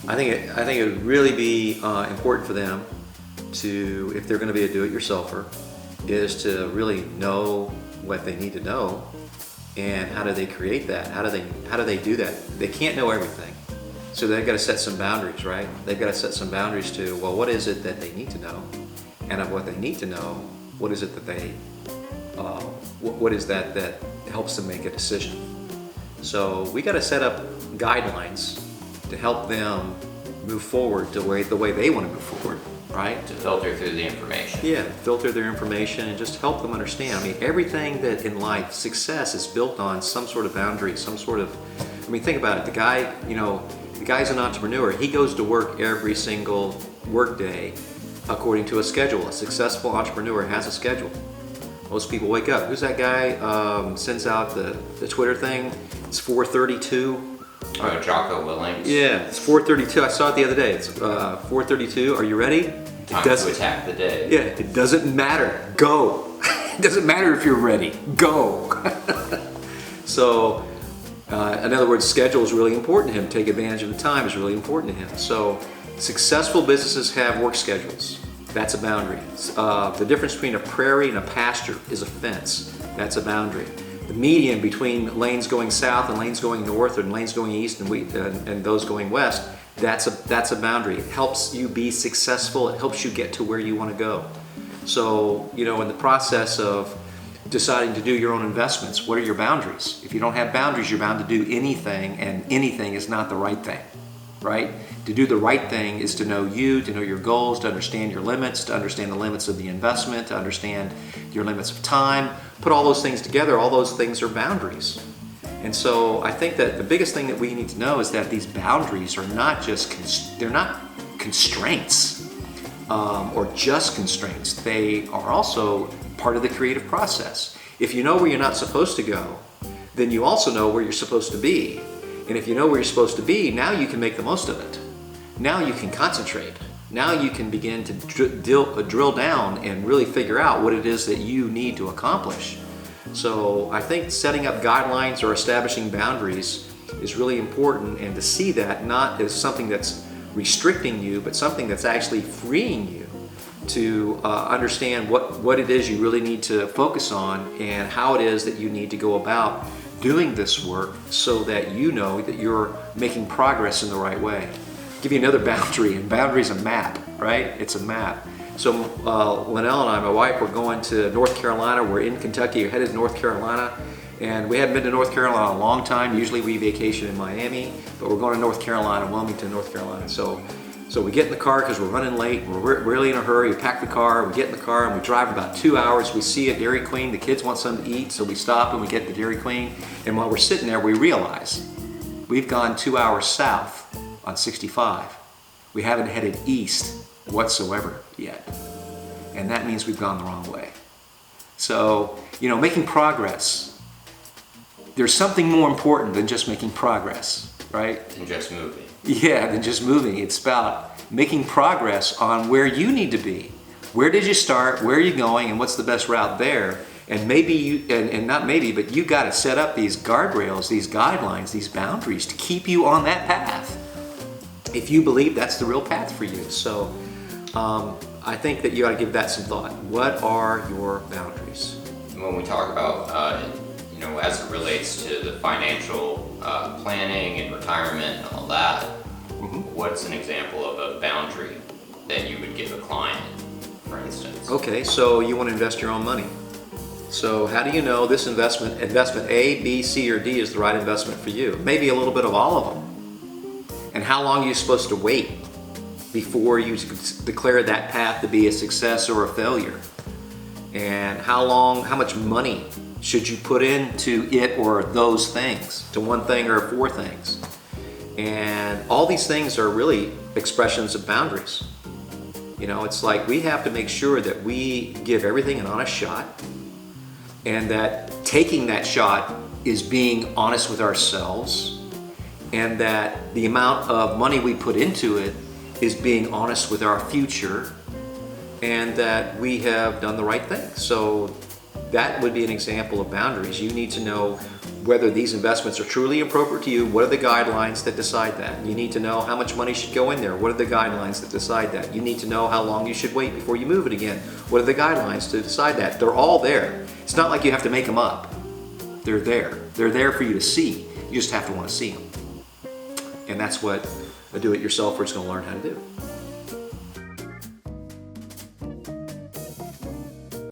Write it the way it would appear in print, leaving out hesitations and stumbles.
I think it would really be important for them to, if they're going to be a do-it-yourselfer, is to really know what they need to know, and how do they create that? How do they do that? They can't know everything, so they've got to set some boundaries, right? They've got to set some boundaries to, well, what is it that they need to know, and of what they need to know, what is it that they, what is that helps them make a decision? So we got to set up guidelines to help them move forward the way they want to move forward, right? To filter through the information. Yeah, filter their information and just help them understand. I mean, everything that in life, success is built on some sort of boundary, some sort of, I mean, think about it. The guy's an entrepreneur. He goes to work every single work day according to a schedule. A successful entrepreneur has a schedule. Most people wake up. Who's that guy? Sends out the Twitter thing. It's 4:32. Jocko Willings. Yeah, it's 4:32. I saw it the other day. It's 4:32. Are you ready? Time to attack the day. Yeah, it doesn't matter. Go. It doesn't matter if you're ready. Go. So, in other words, schedule is really important to him. Take advantage of the time is really important to him. So, successful businesses have work schedules. That's a boundary. The difference between a prairie and a pasture is a fence. That's a boundary. The median between lanes going south and lanes going north, and lanes going east and those going west, that's a boundary. It helps you be successful. It helps you get to where you want to go. So, in the process of deciding to do your own investments, what are your boundaries? If you don't have boundaries, you're bound to do anything, and anything is not the right thing, right? To do the right thing is to know you, to know your goals, to understand your limits, to understand the limits of the investment, to understand your limits of time. Put all those things together, all those things are boundaries. And so I think that the biggest thing that we need to know is that these boundaries are not just, they're not constraints or just constraints. They are also part of the creative process. If you know where you're not supposed to go, then you also know where you're supposed to be. And if you know where you're supposed to be, now you can make the most of it. Now you can concentrate. Now you can begin to drill down and really figure out what it is that you need to accomplish. So I think setting up guidelines or establishing boundaries is really important, and to see that not as something that's restricting you, but something that's actually freeing you to understand what it is you really need to focus on, and how it is that you need to go about doing this work so that you know that you're making progress in the right way. I'll give you another boundary, and boundary is a map, right? It's a map. So Linnell and I, my wife, we're going to North Carolina. We're in Kentucky, we're headed to North Carolina, and we hadn't been to North Carolina in a long time. Usually we vacation in Miami, but we're going to North Carolina, Wilmington, North Carolina. So we get in the car because we're running late. We're really in a hurry. We pack the car, we get in the car, and we drive about 2 hours. We see a Dairy Queen. The kids want something to eat, so we stop and we get the Dairy Queen. And while we're sitting there, we realize we've gone 2 hours south on 65. We haven't headed east whatsoever yet. And that means we've gone the wrong way. So, making progress, there's something more important than just making progress, right? Than just moving. Yeah, than just moving. It's about making progress on where you need to be. Where did you start? Where are you going? And what's the best route there? And maybe not maybe, but you got to set up these guardrails, these guidelines, these boundaries to keep you on that path, if you believe that's the real path for you. So I think that you ought to give that some thought. What are your boundaries? When we talk about, as it relates to the financial planning and retirement and all that, what's an example of a boundary that you would give a client, for instance? Okay, so you want to invest your own money. So how do you know this investment A, B, C, or D is the right investment for you? Maybe a little bit of all of them. And how long are you supposed to wait before you declare that path to be a success or a failure? And how much money should you put into it or those things, to one thing or four things? And all these things are really expressions of boundaries. It's like we have to make sure that we give everything an honest shot, and that taking that shot is being honest with ourselves, and that the amount of money we put into it is being honest with our future, and that we have done the right thing. So that would be an example of boundaries. You need to know whether these investments are truly appropriate to you. What are the guidelines that decide that? You need to know how much money should go in there. What are the guidelines that decide that? You need to know how long you should wait before you move it again. What are the guidelines to decide that? They're all there. It's not like you have to make them up. They're there. They're there for you to see. You just have to want to see them. And that's what a do-it-yourselfer is going to learn how to do.